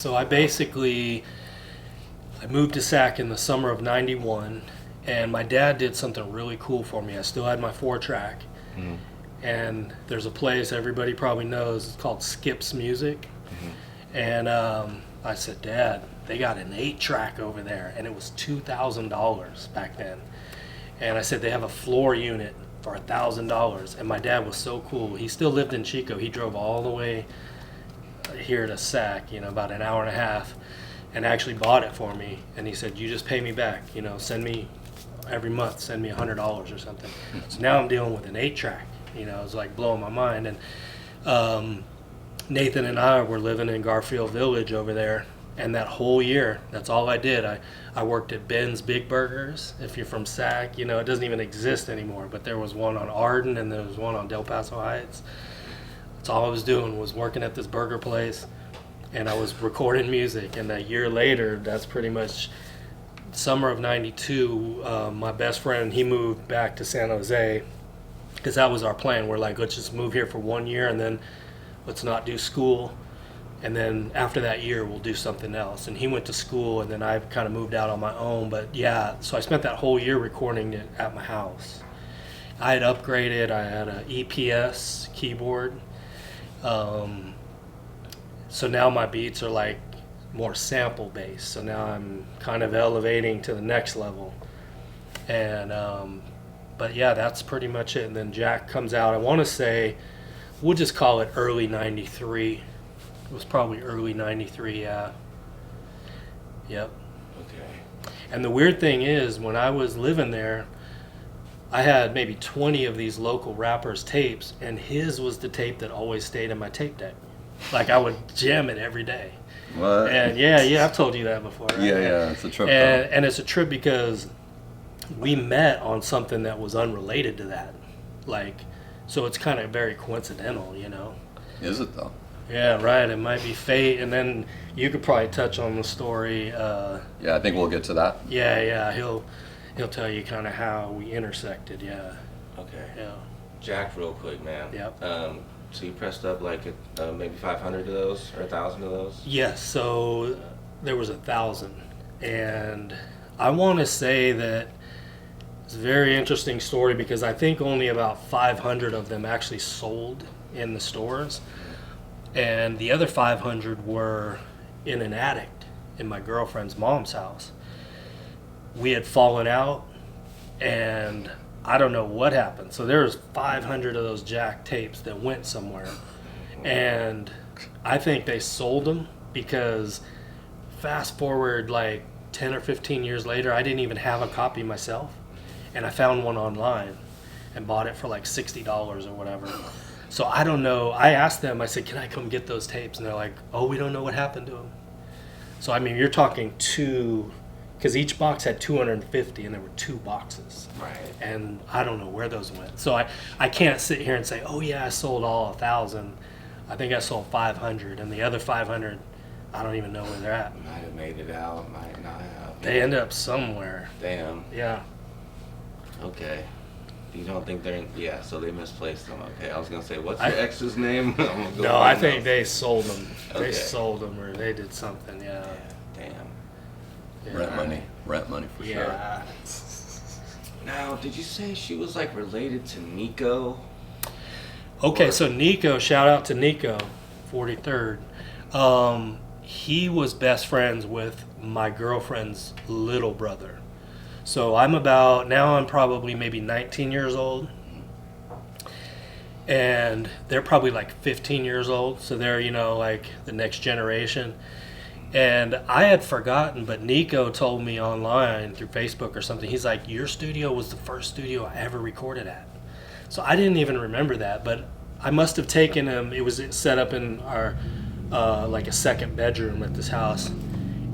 So I moved to Sac in the summer of '91, and my dad did something really cool for me. I still had my 4-track, Mm-hmm. and there's a place everybody probably knows. It's called Skip's Music, and I said, Dad, they got an 8-track over there, and it was $2,000 back then. And I said they have a floor unit for $1,000, and my dad was so cool. He still lived in Chico. He drove all the way here to Sac, about an hour and a half, and actually bought it for me. And he said, you just pay me back, send me every month, send me $100 or something. So now I'm dealing with an 8-track. It was like blowing my mind. And Nathan and I were living in Garfield Village over there, and that whole year, that's all I did. I worked at Ben's Big Burgers. If you're from Sac, it doesn't even exist anymore, but there was one on Arden and there was one on Del Paso Heights. That's all I was doing, was working at this burger place, and I was recording music. And a year later, that's pretty much summer of '92, my best friend, he moved back to San Jose, because that was our plan. We're like, let's just move here for 1 year, and then let's not do school. And then after that year, we'll do something else. And he went to school, and then I kind of moved out on my own. But yeah, so I spent that whole year recording it at my house. I had upgraded. I had an EPS keyboard. So now my beats are like more sample based. So now I'm kind of elevating to the next level. And but yeah, that's pretty much it. And then Jack comes out. I want to say, we'll just call it early '93. It was probably early '93. Yeah. Yep. Okay. And the weird thing is, when I was living there, I had maybe 20 of these local rappers' tapes, and his was the tape that always stayed in my tape deck. Like, I would jam it every day. What? And yeah, I've told you that before, right? Yeah, it's a trip. And it's a trip because we met on something that was unrelated to that. Like, so it's kind of very coincidental, Is it though? Yeah, right. It might be fate, and then you could probably touch on the story. Yeah, I think we'll get to that. Yeah. He'll tell you kind of how we intersected. Yeah. Okay. Yeah. Jack, real quick, man. Yep. So you pressed up like maybe 500 of those or 1,000 of those? Yes. So there was 1,000, and I want to say that it's a very interesting story, because I think only about 500 of them actually sold in the stores. And the other 500 were in an attic in my girlfriend's mom's house. We had fallen out, and I don't know what happened. So there's 500 of those Jack tapes that went somewhere. And I think they sold them, because fast forward like 10 or 15 years later, I didn't even have a copy myself. And I found one online and bought it for like $60 or whatever. So I don't know. I asked them, I said, can I come get those tapes? And they're like, oh, we don't know what happened to them. So, I mean, you're talking because each box had 250, and there were 2 boxes. Right. And I don't know where those went. So I can't sit here and say, oh, yeah, I sold all 1,000. I think I sold 500. And the other 500, I don't even know where they're at. Might have made it out, might not have. They end up somewhere. Damn. Yeah. Okay. You don't think they're in... Yeah, so they misplaced them. Okay, I was going to say, what's your ex's name? I'm gonna go No, I find think those. they sold them. Okay. They sold them, or they did something, yeah. Damn. Yeah. Rent money for sure. Yeah. Now, did you say she was like related to Nico? Okay, so Nico, shout out to Nico, 43rd. He was best friends with my girlfriend's little brother. So I'm probably maybe 19 years old. And they're probably like 15 years old. So they're, like the next generation. And I had forgotten, but Nico told me online through Facebook or something. He's like, your studio was the first studio I ever recorded at. So I didn't even remember that, but I must have taken him. It was set up in our, like a second bedroom at this house.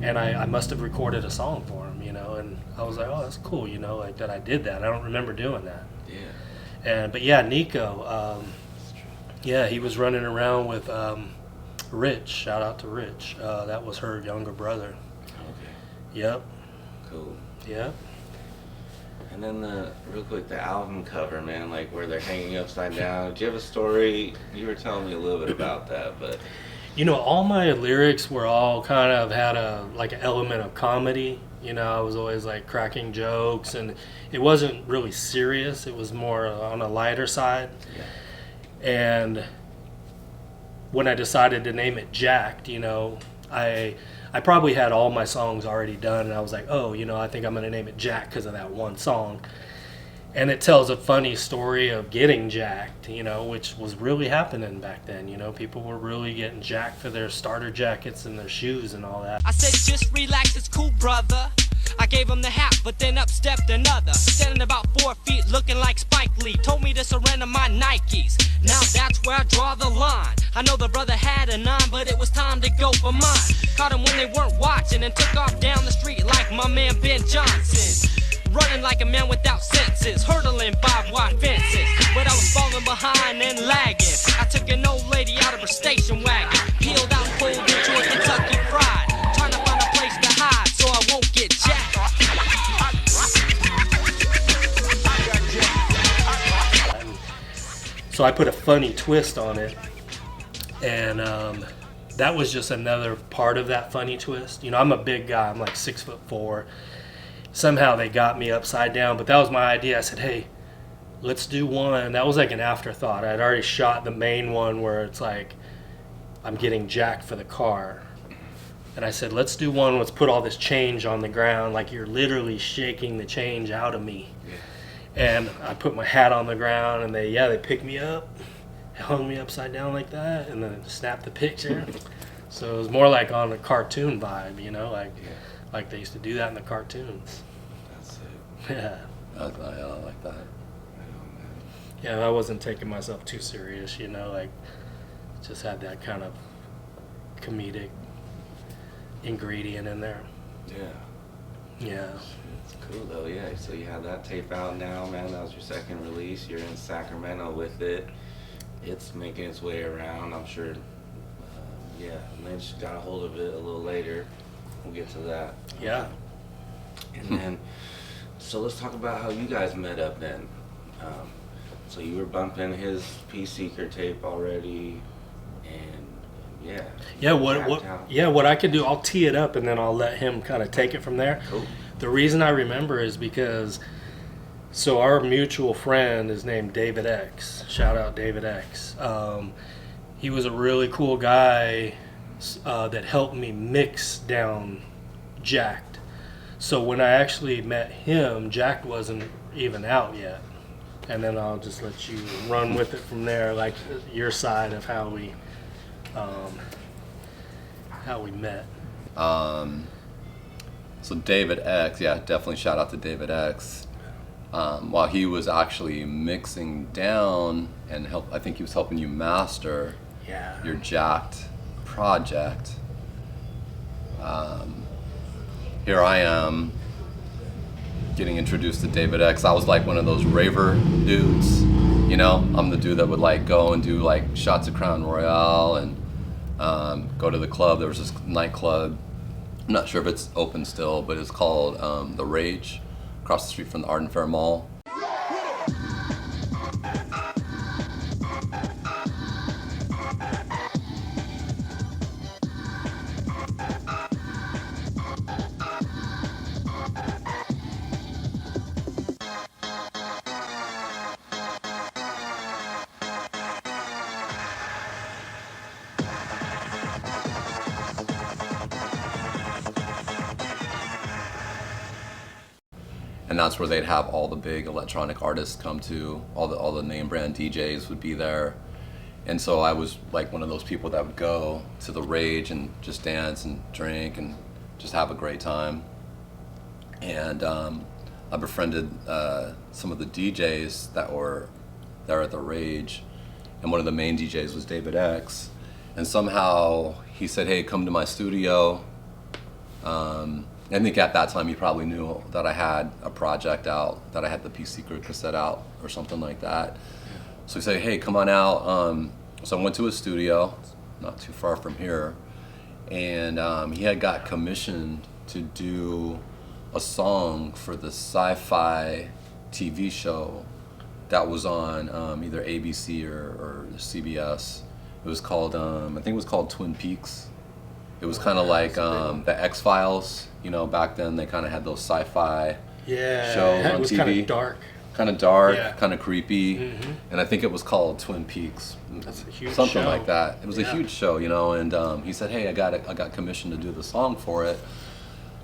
And I must have recorded a song for him, and I was like, oh, that's cool, like that I did that. I don't remember doing that. Yeah. But yeah, Nico, yeah, he was running around with Rich. Shout out to Rich. That was her younger brother. Okay. Yep. Cool. Yep. And then real quick, the album cover, man, like where they're hanging upside down. Do you have a story? You were telling me a little bit about that, but You know, all my lyrics were all kind of had a like an element of comedy. You know, I was always like cracking jokes, and it wasn't really serious. It was more on a lighter side. And when I decided to name it Jacked, you know, I probably had all my songs already done, and I was like, oh, you know, I think I'm gonna name it Jack because of that one song. And it tells a funny story of getting jacked, you know, which was really happening back then. You know, people were really getting jacked for their starter jackets and their shoes and all that. I said, just relax, it's cool, brother. I gave him the hat, but then up stepped another. Standing about 4 feet, looking like Spike Lee. Told me to surrender my Nikes. Now that's where I draw the line. I know the brother had a 9, but it was time to go for mine. Caught him when they weren't watching and took off down the street like my man Ben Johnson. Running like a man without senses, hurdling barbed wire fences. But I was falling behind and lagging. I took an old lady out of her station wagon, peeled out and pulled into a Kentucky Fried, trying to find a place to hide so I won't get jacked. So I put a funny twist on it, and that was just another part of that funny twist. You know, I'm a big guy. I'm like 6'4". Somehow they got me upside down, but that was my idea. I said, hey, let's do one. That was like an afterthought. I'd already shot the main one where it's like I'm getting jacked for the car. And I said, let's do one. Let's put all this change on the ground, like you're literally shaking the change out of me. And I put my hat on the ground, and they picked me up, hung me upside down like that, and then snapped the picture. So it was more like on a cartoon vibe, you know, like they used to do that in the cartoons. That's it. Yeah. I like that. Yeah, I wasn't taking myself too serious, you know, like just had that kind of comedic ingredient in there. Yeah. Yeah. It's cool though, yeah. So you have that tape out now, man. That was your second release. You're in Sacramento with it. It's making its way around, I'm sure. Yeah, Lynch got a hold of it a little later. We'll get to that. Yeah. And then, so let's talk about how you guys met up then. So you were bumping his Peace Seeker tape already, and yeah. Yeah, what I can do, I'll tee it up and then I'll let him kind of take it from there. Cool. The reason I remember is because, so our mutual friend is named David X. Shout out David X. He was a really cool guy that helped me mix down Jacked. So when I actually met him, Jacked wasn't even out yet. And then I'll just let you run with it from there, like your side of how we met. So David X, yeah, definitely shout out to David X. While he was actually mixing down and I think he was helping you master your Jacked project. Here I am getting introduced to David X. I was like one of those raver dudes, you know. I'm the dude that would like go and do like shots of Crown Royale and go to the club. There was this nightclub, I'm not sure if it's open still, but it's called The Rage, across the street from the Arden Fair Mall. And that's where they'd have all the big electronic artists come to, all the name brand DJs would be there. And so I was like one of those people that would go to the Rage and just dance and drink and just have a great time. And I befriended some of the DJs that were there at the Rage, and one of the main DJs was David X. And somehow he said, hey, come to my studio. I think at that time he probably knew that I had a project out, that I had the Peace Seeker cassette out or something like that. So he said, hey, come on out. So I went to his studio, not too far from here, and he had got commissioned to do a song for the sci-fi TV show that was on either ABC or CBS. It was called, I think it was called Twin Peaks. It was kind of like the X-Files. You know, back then they kind of had those sci-fi shows on TV. It was kind of dark. Kind of dark, Yeah. kind of creepy, and I think it was called Twin Peaks. That's a huge something show. like that. It was a huge show, you know. And he said, "Hey, I got commissioned to do the song for it."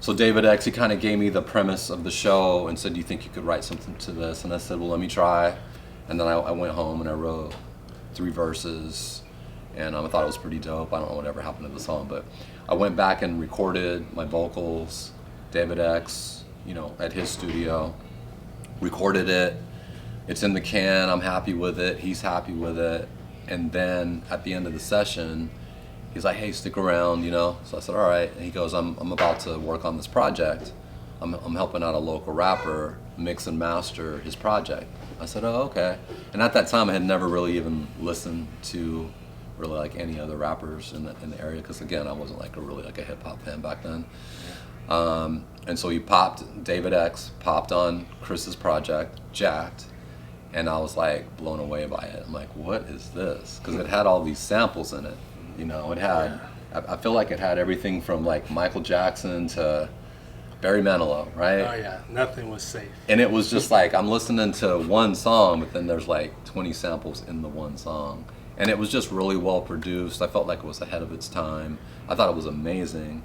So David X, he kind of gave me the premise of the show and said, "Do you think you could write something to this?" And I said, "Well, let me try." And then I went home and I wrote 3 verses, and I thought it was pretty dope. I don't know whatever happened to the song, but I went back and recorded my vocals, David X, you know, at his studio. Recorded it. It's in the can. I'm happy with it. He's happy with it. And then at the end of the session, he's like, "Hey, stick around, you know." So I said, "All right." And he goes, I'm about to work on this project. I'm helping out a local rapper mix and master his project." I said, "Oh, okay." And at that time, I had never really even listened to really like any other rappers in the area, because again, I wasn't like a hip hop fan back then. And so David X popped on Chris's project, Jacked, and I was like blown away by it. I'm like, what is this? Because it had all these samples in it, you know. It had, I feel like it had everything from like Michael Jackson to Barry Manilow, right? Oh yeah, nothing was safe. And it was just like, I'm listening to one song, but then there's like 20 samples in the one song. And it was just really well produced. I felt like it was ahead of its time. I thought it was amazing.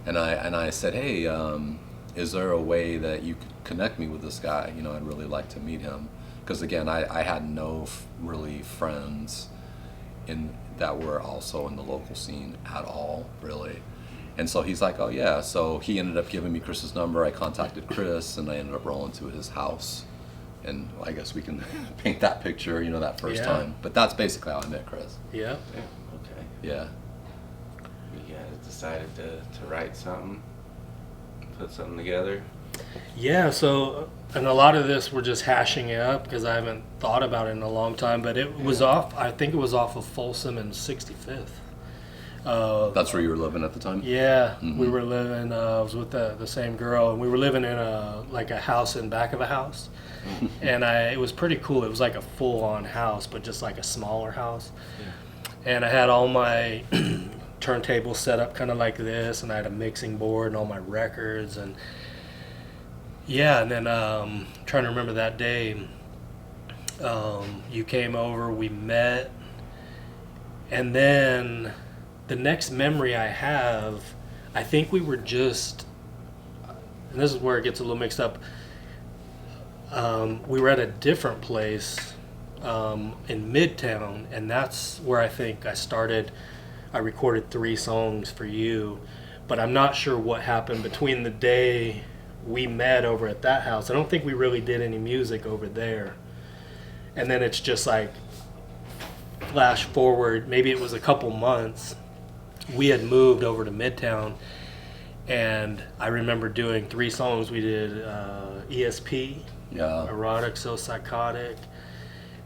And I said, "Hey, is there a way that you could connect me with this guy? You know, I'd really like to meet him." Because again, I had no really friends that were also in the local scene at all, really. And so he's like, "Oh yeah." So he ended up giving me Chris's number. I contacted Chris, and I ended up rolling to his house. And I guess we can paint that picture, you know, that first time. But that's basically how I met Chris. Yeah. Yeah, okay. Yeah. You guys decided to write something, put something together. Yeah, so, and a lot of this we're just hashing it up because I haven't thought about it in a long time, but it was I think it was off of Folsom and 65th. That's where you were living at the time? Yeah, we were living, I was with the same girl, and we were living in a house in back of a house. And it was pretty cool. It was like a full-on house, but just like a smaller house. Yeah. And I had all my turntable set up kind of like this, and I had a mixing board and all my records, and and then trying to remember that day, you came over, we met, and then the next memory I have, I think we were just, and this is where it gets a little mixed up, we were at a different place in Midtown, and that's where I think I recorded 3 songs for you, but I'm not sure what happened between the day we met over at that house. I don't think we really did any music over there. And then it's just like, flash forward, maybe it was a couple months, we had moved over to Midtown, and I remember doing 3 songs. We did ESP, Erotic So Psychotic,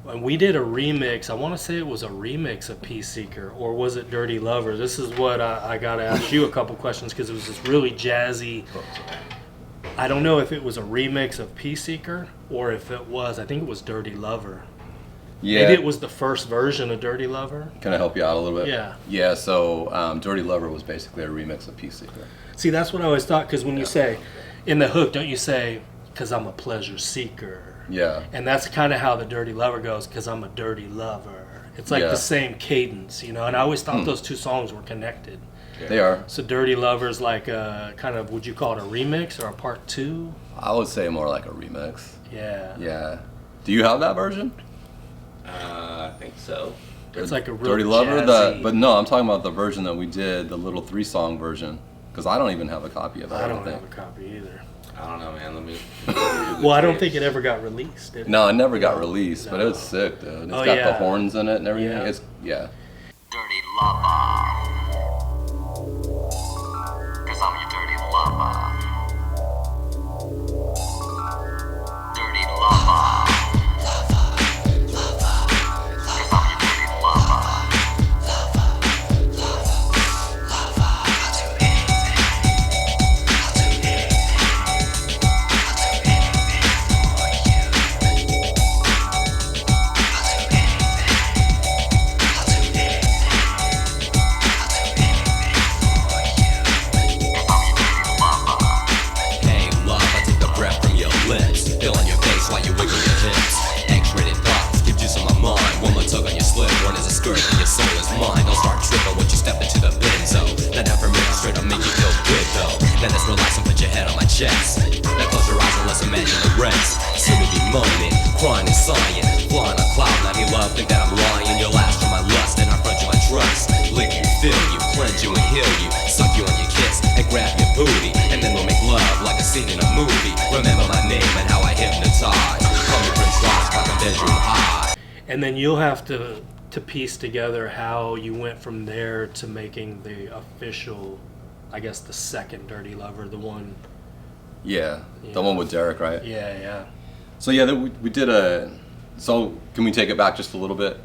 and we did a remix. I want to say it was a remix of Peace Seeker, or was it Dirty Lover? This is what I got to ask you a couple questions, because it was this really jazzy. I don't know if it was a remix of Peace Seeker, or if it was, I think it was Dirty Lover. Yeah. Maybe it was the first version of Dirty Lover. Can I help you out a little bit? Yeah. Yeah, so Dirty Lover was basically a remix of Peace Seeker. See, that's what I always thought, because when you say, in the hook, don't you say, "Because I'm a pleasure seeker"? Yeah. And that's kind of how the Dirty Lover goes, "Because I'm a dirty lover." It's like the same cadence, you know, and I always thought those 2 songs were connected. Yeah. They are. So Dirty Lover's like a kind of, would you call it a remix or a part 2? I would say more like a remix. Yeah. Yeah. Do you have that version? I think so. It's like a real Dirty Lover, jazzy. but no, I'm talking about the version that we did, the little 3-song version, because I don't even have a copy of that. I don't think. have a copy either. I don't know, man. Let me. Well, I don't think it ever got released, did it? No, it never got released, but it's sick, dude. It's got the horns in it and everything. Yeah. It's Dirty lover, 'cause I'm your dirty lover. Dirty lover, 'cause I'm your dirty lover. straight, I'll make you feel good though. Now let's relax and put your head on my chest. Now close your eyes and let's imagine the rest. Soon to be moaning, crying and sighing, flying on cloud nine. You love, think that I'm lying. You'll ask for my lust and I front you my trust. Lick you, fill you, cleanse you and heal you. Suck you on your kiss and grab your booty, and then we'll make love like a scene in a movie. Remember my name and how I hypnotize. Call me Prince Ross, like a bedroom eye. And then you'll have to piece together how you went from there to making the official, I guess, the second Dirty Lover, the one. Yeah, Yeah. the one with Derek, right? Yeah, yeah. So yeah, we did a. So can we take it back just a little bit?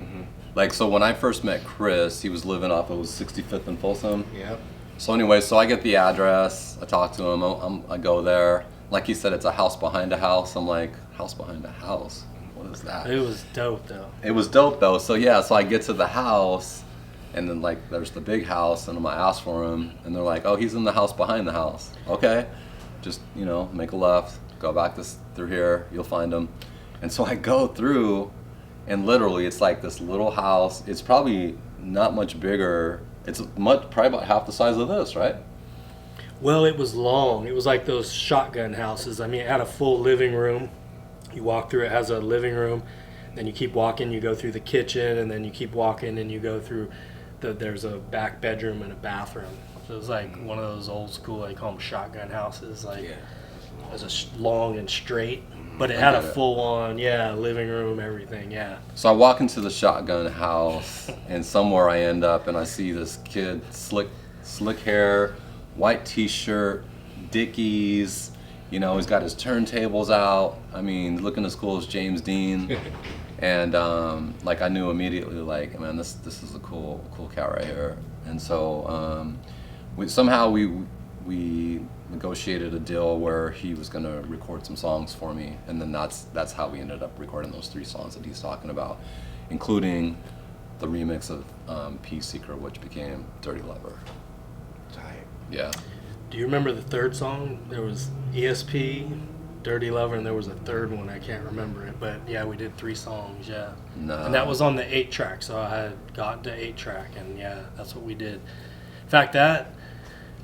Like, so when I first met Chris, he was living off of 65th and Folsom. Yep. So anyway, so I get the address. I talk to him. I go there. Like he said, it's a house behind a house. I'm like, house behind a house? What is that? It was dope, though. It was dope though. So yeah, so I get to the house, and then like there's the big house, and I'm gonna ask for him, and they're like, oh, he's in the house behind the house. Okay, just make a left, go back through here, you'll find him. And so I go through, and literally it's like this little house. It's probably not much bigger. It's probably about half the size of this, right? Well, it was long. It was like those shotgun houses. I mean, it had a full living room. You walk through, it has a living room. Then you keep walking, you go through the kitchen, and then you keep walking, and you go through there's a back bedroom and a bathroom. So it was like one of those old school, they call them shotgun houses. Like, Yeah. it was long and straight, but it had a get it. full-on, living room, everything, yeah. So I walk into the shotgun house, and somewhere I end up, and I see this kid, slick hair, white T-shirt, Dickies. He's got his turntables out. I mean, looking as cool as James Dean. And like I knew immediately, like, man, this is a cool cat right here. And so we negotiated a deal where he was gonna record some songs for me, and then that's how we ended up recording those 3 songs that he's talking about, including the remix of Peace Seeker, which became Dirty Lover. Tight. Yeah. Do you remember the third song? There was ESP, Dirty Lover, and there was a third one. I can't remember it, but yeah, we did 3 songs, yeah. No. And that was on the 8-track, so I had gotten to 8-track, and yeah, that's what we did. In fact, that,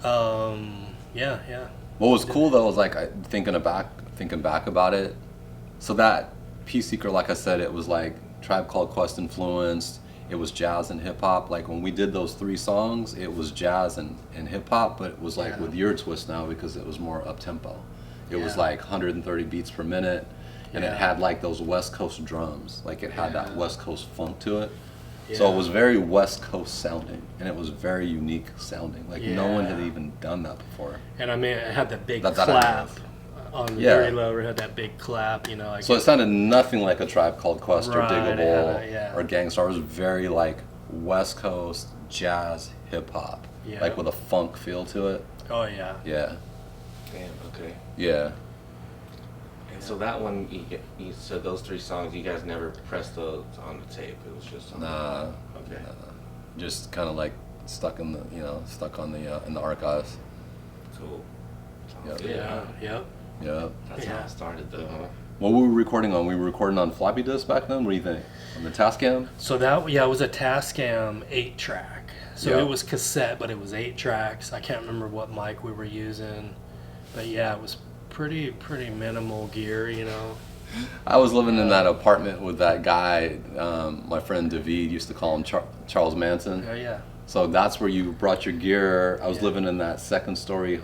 yeah. What was cool though was like thinking back about it. So that Peace Seeker, like I said, it was like Tribe Called Quest influenced. It was jazz and hip hop. Like when we did those 3 songs, it was jazz and hip hop, but it was like with your twist now because it was more up tempo. It was like 130 beats per minute, and it had like those West Coast drums. Like it had that West Coast funk to it. So it was very West Coast sounding, and it was very unique sounding. Like no one had even done that before. And I mean, it had that big That I clap have. on the Yeah. Dirty Lover. It had that big clap, like So it sounded nothing like a Tribe Called Quest or Right, it had Diggable or Gangstar. It was very like West Coast jazz hip hop, Yeah. like with a funk feel to it. oh yeah. Yeah, Damn. Okay. yeah. And so that one, you said those 3 songs, you guys never pressed those on the tape. It was just on Nah, Okay. just kind of like stuck in the archives. Cool. Sounds Yep. good. Yep. Yeah. That's how it started, though, huh? What were we recording on? We were recording on floppy disk back then. What do you think? On the Tascam? So that, it was a Tascam 8-track. So Yeah. it was cassette, but it was 8 tracks. I can't remember what mic we were using, but yeah, it was pretty minimal gear, I was living in that apartment with that guy. My friend David used to call him Charles Manson. Oh yeah. So that's where you brought your gear. I was living in that 2nd-story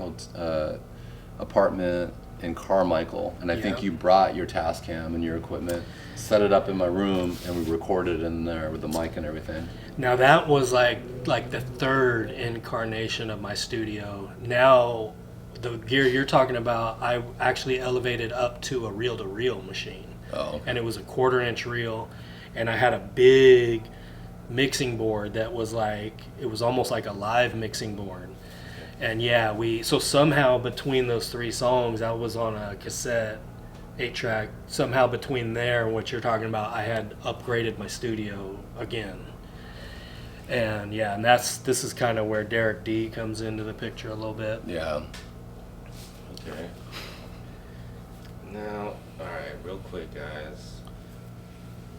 apartment in Carmichael, and I think Yeah. you brought your Tascam and your equipment, set it up in my room, and we recorded in there with the mic and everything. Now that was like the 3rd incarnation of my studio. Now the gear you're talking about, I actually elevated up to a reel-to-reel machine. Oh, okay. And it was a 1/4-inch reel, and I had a big mixing board that was it was almost like a live mixing board. And yeah, so somehow between those 3 songs, I was on a cassette 8-track. Somehow between there and what you're talking about, I had upgraded my studio again. And yeah, and this is kind of where Derek D comes into the picture a little bit. Yeah. Okay. Now, alright, real quick, guys.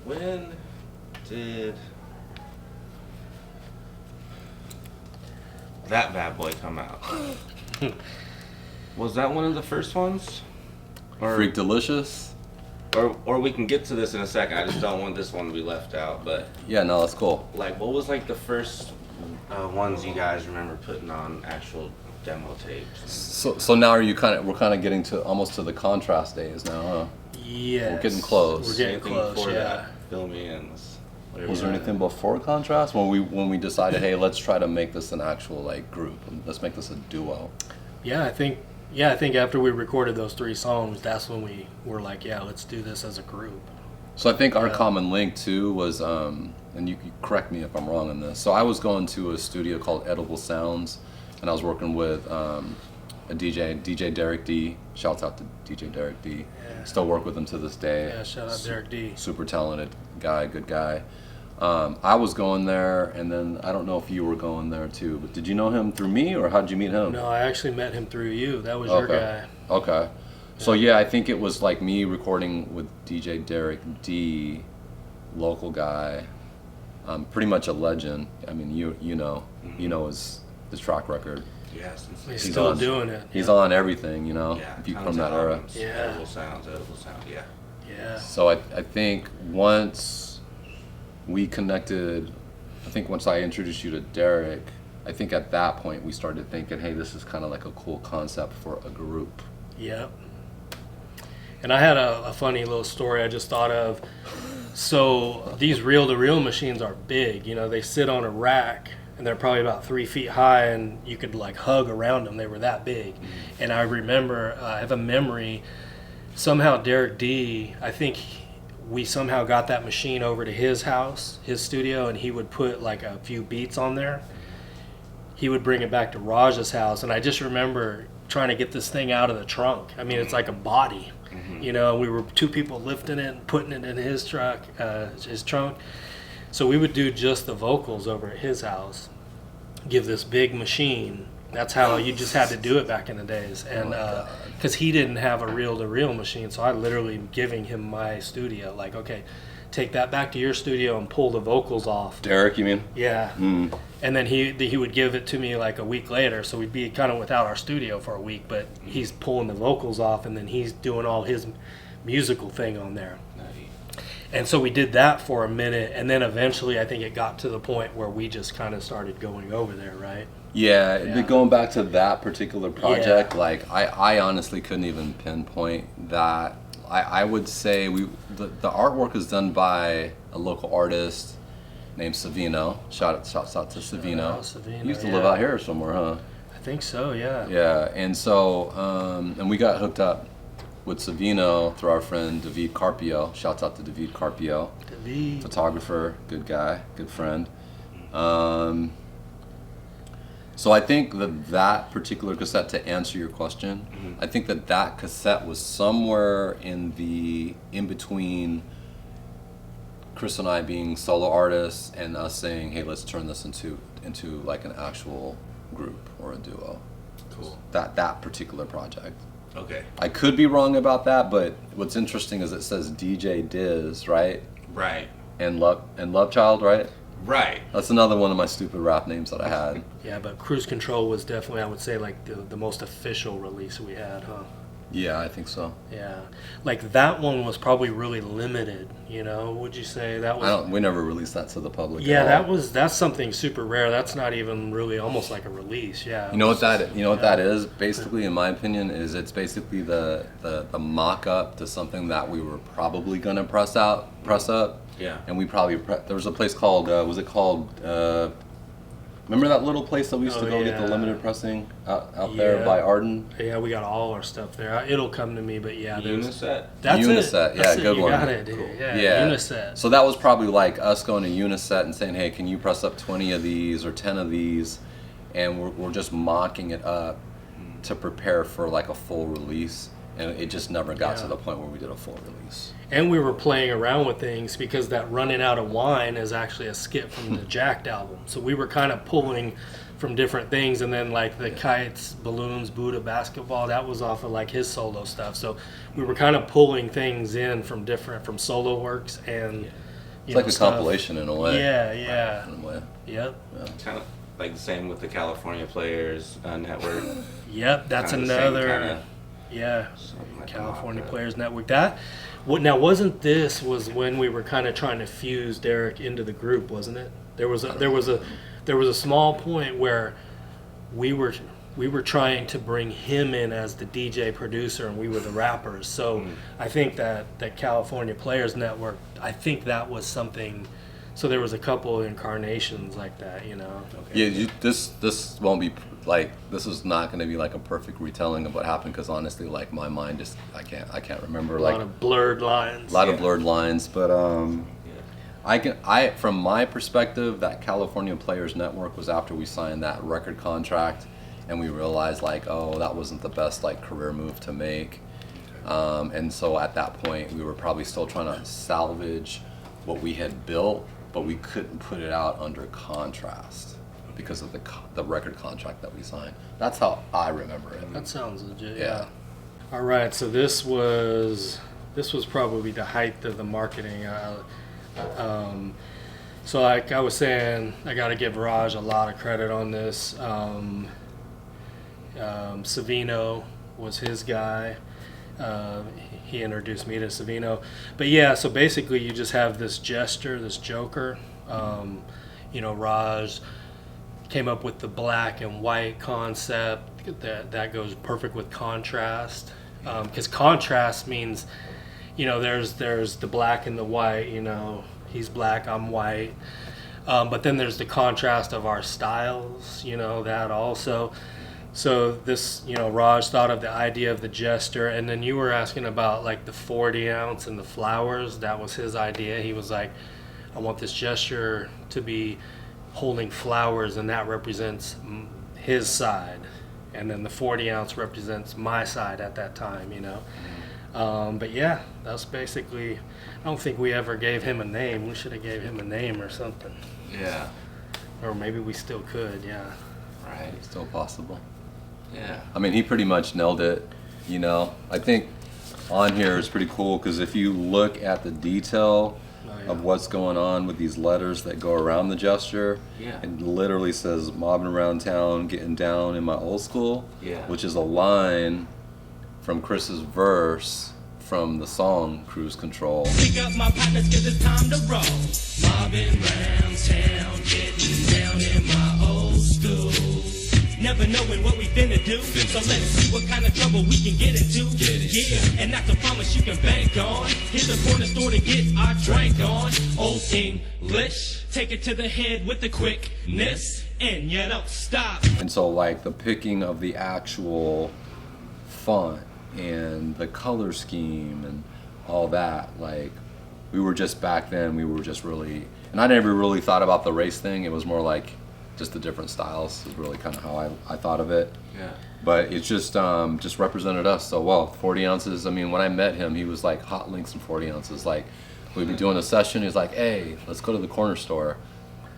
When did that bad boy come out? Was that one of the first ones? Or, Freak Delicious. or we can get to this in a second. I just don't want this one to be left out. But Yeah, no, that's cool. like, what was like the first ones you guys remember putting on actual demo tapes? So now we're kind of getting to almost to the Contrast days now, huh? Yes. We're getting close. We're getting Anything close, before yeah. that? Fill me in. Whatever Was you there got. anything before Contrast when we decided, hey, let's try to make this an actual like group. Let's make this a duo. Yeah, I think after we recorded those 3 songs, that's when we were like, yeah, let's do this as a group. So I think our Yeah. common link too was, and you correct me if I'm wrong on this. So I was going to a studio called Edible Sounds, and I was working with a DJ Derek D. Shouts out to DJ Derek D. Yeah. Still work with him to this day. Yeah, shout out Derek D. Super talented guy, good guy. I was going there, and then I don't know if you were going there too, but did you know him through me, or how'd you meet him? No, I actually met him through you. That was your guy. Okay. So yeah, I think it was like me recording with DJ Derek D, local guy, pretty much a legend. I mean, you know his track record. Yes. He's He's still on- doing it. He's yeah. on everything, Yeah. if you tons from that of era. albums. Yeah. Edible sound. Yeah. Yeah. So I think once we connected, I think once I introduced you to Derek, I think at that point we started thinking, hey, this is kind of like a cool concept for a group. Yep. And I had a funny little story I just thought of. So these reel-to-reel machines are big. You know, they sit on a rack, and they're probably about 3 feet high, and you could like hug around them. They were that big. And I remember, I have a memory, somehow Derek D, I think we somehow got that machine over to his house, his studio, and he would put like a few beats on there. He would bring it back to Raj's house, and I just remember trying to get this thing out of the trunk. I mean, it's like a body. You know, we were 2 people lifting it and putting it in his truck, his trunk. So we would do just the vocals over at his house, give this big machine. That's how you just had to do it back in the days. And because he didn't have a reel-to-reel machine, so I literally am giving him my studio. Like, okay, take that back to your studio and pull the vocals off. Derek, you mean? Yeah. And then he would give it to me like a week later, so we'd be kind of without our studio for a week, but he's pulling the vocals off, and then he's doing all his musical thing on there. And so we did that for a minute, and then eventually I think it got to the point where we just kind of started going over there, right? Yeah, going back to that particular project, Yeah. like I honestly couldn't even pinpoint that. I would say the artwork is done by a local artist named Savino. Shouts out to Savino. out Savino, He used to live yeah. out here somewhere, huh? I think so, yeah. Yeah, and so and we got hooked up with Savino through our friend David Carpio. Shouts out to David Carpio, David. photographer, good guy, good friend. So I think that particular cassette, to answer your question, I think that cassette was somewhere in between Chris and I being solo artists and us saying, hey, let's turn this into like an actual group or a duo. Cool. That particular project. Okay. I could be wrong about that, but what's interesting is it says DJ DIZZ, right? Right. And Love Child, right? Right. That's another one of my stupid rap names that I had. Yeah, but Cruise Control was definitely, I would say, like the most official release we had, huh? Yeah, I think so. Yeah. Like that one was probably really limited, you know? Would you say that was? We never released that to the public. Yeah, at all. that's something super rare. That's not even really almost like a release. Yeah. You know what that is? Basically, in my opinion, is it's basically the mock-up to something that we were probably gonna press up. Yeah. And we probably there was a place called was it called? Remember that little place that we used to go get the yeah. limited pressing out there Yeah. by Arden? Yeah, we got all our stuff there. It'll come to me, but yeah, there's. Uniset. That's Uniset, it. yeah, That's good you one. Got it, dude. Cool. Yeah, Uniset. So that was probably like us going to Uniset and saying, hey, can you press up 20 of these or 10 of these? And we're just mocking it up to prepare for like a full release. And it just never got to Yeah. the point where we did a full release. And we were playing around with things because that Running Out of Wine is actually a skit from the Jacked album. So we were kind of pulling from different things, and then like the Kites, Balloons, Buddha, Basketball, that was off of like his solo stuff. So we were kind of pulling things in from solo works and It's like a stuff. compilation in a way. Yeah, yeah. In a way. Yep. Kind of like the same with the California Players Network. Yep, that's Kinda the same another. kinda- Yeah, something like California that. Players Network. That now wasn't this was when we were kind of trying to fuse Derek into the group, wasn't it? There was a small point where we were trying to bring him in as the DJ producer, and we were the rappers. So I think that California Players Network, I think that was something. So there was a couple of incarnations like that, you know. Yeah, this won't be like, this is not going to be like a perfect retelling of what happened, because honestly, like, my mind just I can't remember, A like lot of blurred lines. a lot of blurred lines, but I from my perspective, that California Players Network was after we signed that record contract, and we realized, like, oh, that wasn't the best, like, career move to make, and so at that point we were probably still trying to salvage what we had built, but we couldn't put it out under Kontrast because of the record contract that we signed. That's how I remember it. That sounds legit. Yeah. All right, so this was probably the height of the marketing. So like I was saying, I got to give Raj a lot of credit on this. Savino was his guy. He introduced me to Savino. But yeah, so basically you just have this gesture, this joker. Raj came up with the black and white concept that goes perfect with contrast, because contrast means, there's the black and the white, he's black, I'm white, but then there's the contrast of our styles, that also. So this, Raj thought of the idea of the gesture, and then you were asking about like the 40 ounce and the flowers. That was his idea. He was like, I want this gesture to be holding flowers, and that represents his side, and then the 40 ounce represents my side at that time, but yeah, that's basically. I don't think we ever gave him a name. We should have gave him a name or something, Yeah. or maybe we still could. Yeah. Right. Still possible. Yeah. I mean, he pretty much nailed it, I think on here is pretty cool, because if you look at the detail of what's going on with these letters that go around the gesture, it literally says mobbing around town, getting down in my old school, which is a line from Chris's verse from the song Cruise Control. Pick up my partners, 'cause it's time to roll. Mobbing round town, getting down in my old school. Never knowing what we finna do, so let's see what kind of trouble we can get into. Yeah, and that's a promise you can bank on. Here's a corner store to get our drink on. Old English, take it to the head with the quickness, and you don't stop. And so, like, the picking of the actual font and the color scheme and all that, like, we were just back then, we were just really, and I never really thought about the race thing. It was more like just the different styles is really kind of how I thought of it. Yeah. But it's just represented us so well. 40 ounces, I mean, when I met him, he was like, hot links and 40 ounces. Like, we'd be doing a session, he's like, hey, let's go to the corner store.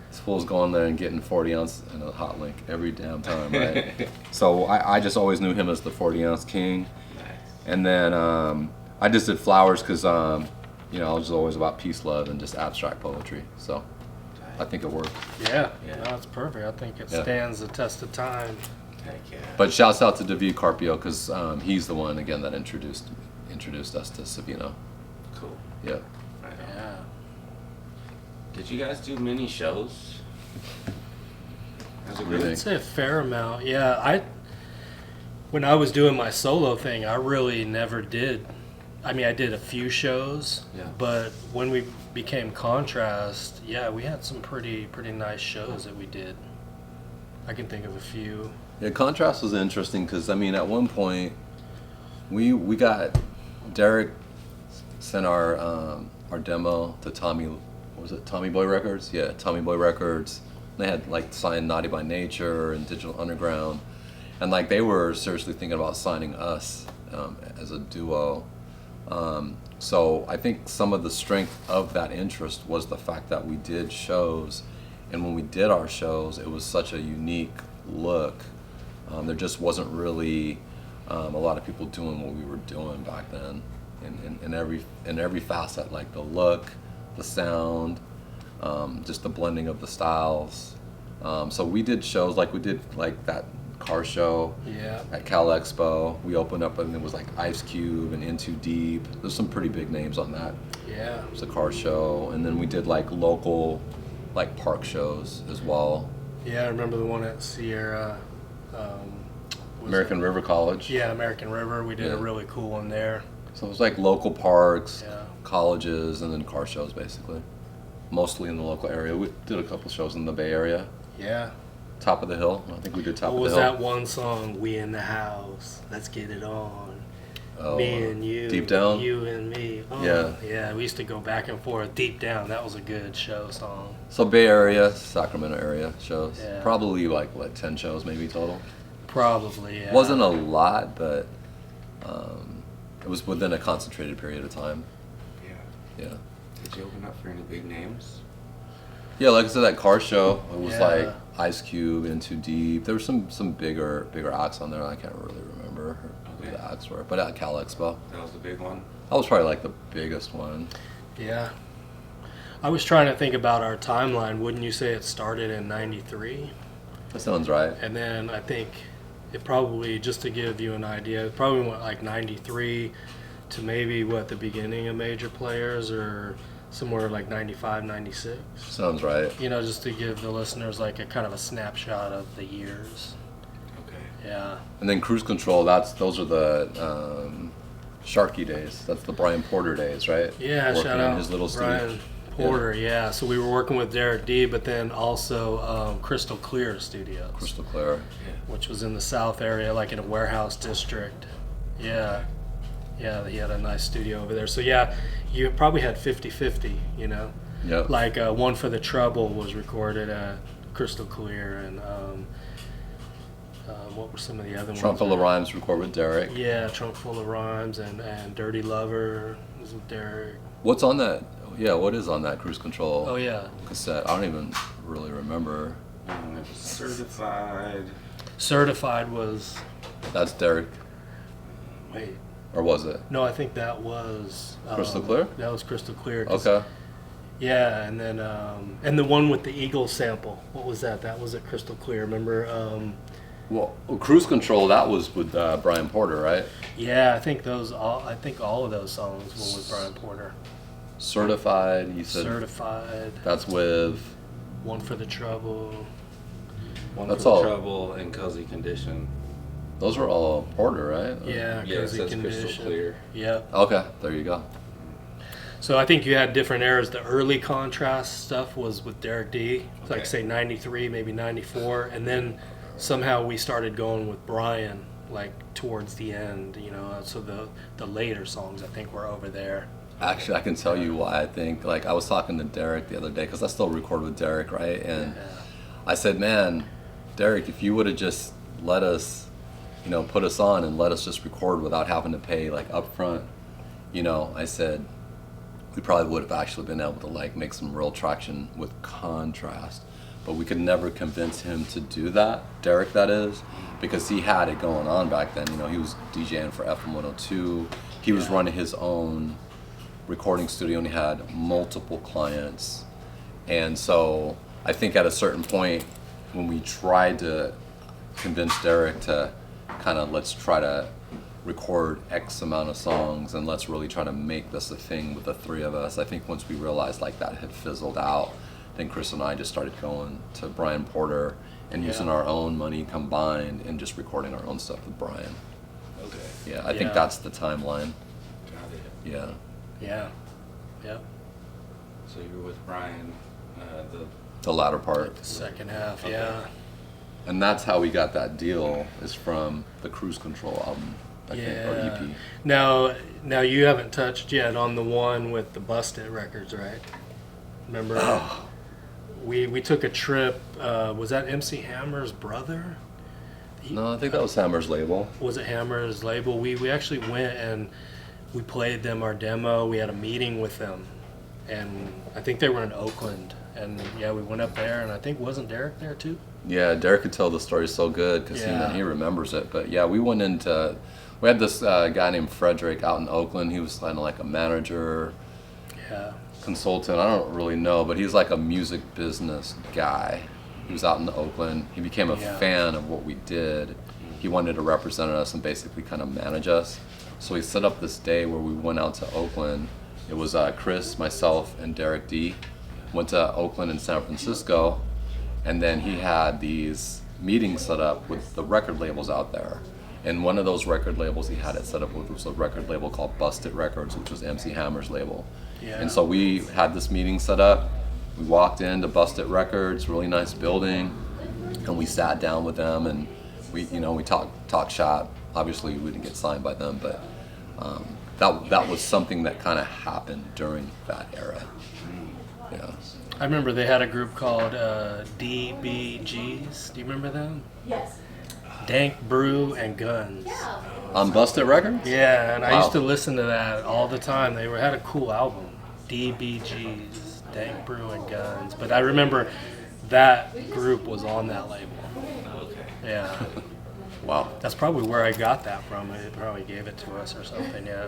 This fool's going there and getting 40 ounce and a hot link every damn time, right? So I just always knew him as the 40 ounce king. Nice. And then I just did flowers because, I was always about peace, love, and just abstract poetry. So I think it worked. Yeah, no, it's perfect. I think it stands the test of time. Heck yeah. But shouts out to David Carpio, because he's the one, again, that introduced us to Savino. Cool. Yeah. Right on. Yeah. Did you guys do many shows? As a Really? group? I'd say a fair amount. Yeah, when I was doing my solo thing, I really never did. I mean, I did a few shows, but when we became Kontrast, we had some pretty nice shows that we did. I can think of a few. Yeah, Kontrast was interesting because, I mean, at one point, we got Derek sent our demo to Tommy, what was it, Tommy Boy Records? Yeah, Tommy Boy Records. They had like signed Naughty by Nature and Digital Underground, and like they were seriously thinking about signing us as a duo. So I think some of the strength of that interest was the fact that we did shows, and when we did our shows, it was such a unique look. There just wasn't really a lot of people doing what we were doing back then, in every facet, like the look, the sound, just the blending of the styles. So we did shows like we did like that car show Yeah. at Cal Expo. We opened up and it was like Ice Cube and Into Deep. There's some pretty big names on that. Yeah. It was a car show, and then we did like local, like park shows as well. Yeah, I remember the one at Sierra. Was American River College. Yeah, American River. We did Yeah. a really cool one there. So it was like local parks, Yeah. colleges, and then car shows basically. Mostly in the local area. We did a couple shows in the Bay Area. Yeah. Top of the Hill. I think we did Top What of was the Hill. that one song? We in the house. Let's get it on. Oh, Me and you. Deep Down? You and me. Oh, Yeah. Yeah, we used to go back and forth. Deep Down. That was a good show song. So Bay Area, Sacramento area shows. Yeah. Probably like what, 10 shows maybe total. Probably, yeah. Wasn't a lot, but it was within a concentrated period of time. Yeah. Yeah. Did you open up for any big names? Yeah, like I said, that car show, it was Yeah. like Ice Cube, Into Deep. There were some bigger acts on there. I can't really remember who Okay. the acts were, but at Cal Expo, That was the big one. that was probably like the biggest one. Yeah. I was trying to think about our timeline. Wouldn't you say it started in 93? That sounds right. And then I think it probably, just to give you an idea, it probably went like 93 to maybe what, the beginning of Major Players, or somewhere like 95, 96. Sounds right. You know, just to give the listeners like a kind of a snapshot of the years. Okay. Yeah. And then Cruise Control, those are the Sharky days. That's the Brian Porter days, right? Yeah, Working shout in out his little Brian studio. Porter. Yeah. So we were working with Derek D, but then also Crystal Clear Studios, Crystal Clear. which was in the South area, like in a warehouse district. Yeah. Yeah, he had a nice studio over there. So yeah, you probably had 50-50, you know? Yep. Like One for the Trouble was recorded at Crystal Clear, and what were some of the other ones? Trump Full of Rhymes record with Derek. Yeah, Trunk Full of Rhymes and Dirty Lover was with Derek. What's on that? Yeah, what is on that Cruise Control Oh yeah, cassette? I don't even really remember. Certified. Certified was, That's Derek, wait, or was it? no, I think that was Crystal Clear? That was Crystal Clear. 'Cause- Okay. Yeah, and then and the one with the Eagle sample, what was that? That was at Crystal Clear. Remember? Well, Cruise Control, that was with Brian Porter, right? Yeah, I think all of those songs were with Brian Porter. Certified, you said. Certified, That's with. One for the Trouble. One That's for all. Trouble and Cozy Condition. Those are all Porter, right? Yeah, Yeah, it Cozy says Condition. Crystal Clear. Yep. Okay, there you go. So I think you had different eras. The early Contrast stuff was with Derek D. Okay. Like say 93, maybe 94, and then somehow we started going with Brian like towards the end, you know. So the later songs I think were over there. Actually, I can tell you why I think. Like, I was talking to Derek the other day, because I still record with Derek, right? And I said, man, Derek, if you would have just let us, you know, put us on and let us just record without having to pay, like, upfront, you know, I said, we probably would have actually been able to, like, make some real traction with Contrast. But we could never convince him to do that, Derek, that is, because he had it going on back then. You know, he was DJing for FM 102. He was running his own recording studio, and he had multiple clients. And so I think at a certain point, when we tried to convince Derek to kind of, let's try to record X amount of songs and let's really try to make this a thing with the three of us, I think once we realized like that had fizzled out, then Chris and I just started going to Brian Porter and using our own money combined and just recording our own stuff with Brian. Okay. Yeah, I think Yeah. that's the timeline. Got it. Yeah. Yeah. Yep. So you were with Brian, The latter part. The second half, Okay. yeah. And that's how we got that deal, is from the Cruise Control album, I think, or E EP. Now you haven't touched yet on the one with the Busted Records, right? Remember? Oh. We took a trip. Was that MC Hammer's brother? No, I think that was Hammer's label. Was it Hammer's label? We actually went and we played them our demo. We had a meeting with them, and I think they were in Oakland. And yeah, we went up there, and I think wasn't Derek there too? Yeah, Derek could tell the story so good because Yeah. he remembers it. But yeah, we had this guy named Frederick out in Oakland. He was kind of like a manager, Yeah. consultant. I don't really know, but he's like a music business guy. He was out in Oakland. He became a Yeah. fan of what we did. He wanted to represent us and basically kind of manage us. So he set up this day where we went out to Oakland. It was Chris, myself, and Derek D. Went to Oakland and San Francisco, and then he had these meetings set up with the record labels out there. And one of those record labels he had it set up with was a record label called Busted Records, which was MC Hammer's label. Yeah. And so we had this meeting set up. We walked into Busted Records, really nice building, and we sat down with them and we talked shop. Obviously, we didn't get signed by them, but that was something that kind of happened during that era. Yeah. I remember they had a group called DBGs. Do you remember them? Yes. Dank Brew and Guns. On Busted Records? Yeah, and I Wow. used to listen to that all the time. They had a cool album, DBGs, Dank Brew and Guns. But I remember that group was on that label. Okay. Yeah, Wow. that's probably where I got that from. They probably gave it to us or something. Yeah.